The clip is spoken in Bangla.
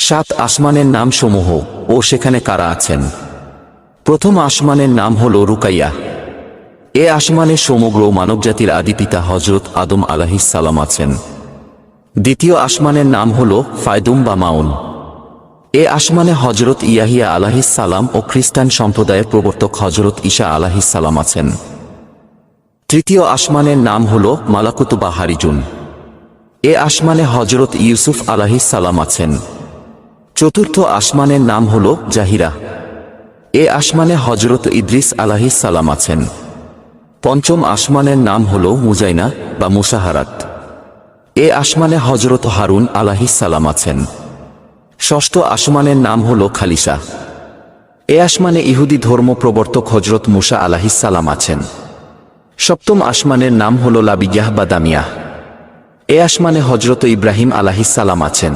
সাত আসমানের নাম সমূহ ও সেখানে কারা আছেন। প্রথম আসমানের নাম হল রুকাইয়া। এ আসমানে সমগ্র মানবজাতির আদিপিতা হযরত আদম আলাইহিস সালাম আছেন। দ্বিতীয় আসমানের নাম হল ফায়দুম বা মাউন। এ আসমানে হযরত ইয়াহিয়া আলাইহিস সালাম ও খ্রিস্টান সম্প্রদায়ের প্রবর্তক হযরত ঈসা আলাইহিস সালাম আছেন। তৃতীয় আসমানের নাম হল মালাকুত বা হারিজুন। এ আসমানে হযরত ইউসুফ আলাইহিস সালাম আছেন। চতুর্থ আসমানের নাম হল জাহিরা। এ আসমানে হযরত ইদ্রিস আলাইহিস সালাম আছেন। পঞ্চম আসমানের নাম হল মুজাইনা বা মুসাহারাত। এ আসমানে হযরত হারুন আলাইহিস সালাম আছেন। ষষ্ঠ আসমানের নাম হল খালিসা। এ আসমানে ইহুদি ধর্ম প্রবর্তক হযরত মুসা আলাইহিস সালাম আছেন। সপ্তম আসমানের নাম হল লাবিয়াহ বা দামিয়াহ। এ আসমানে হযরত ইব্রাহিম আলাইহিস সালাম আছেন।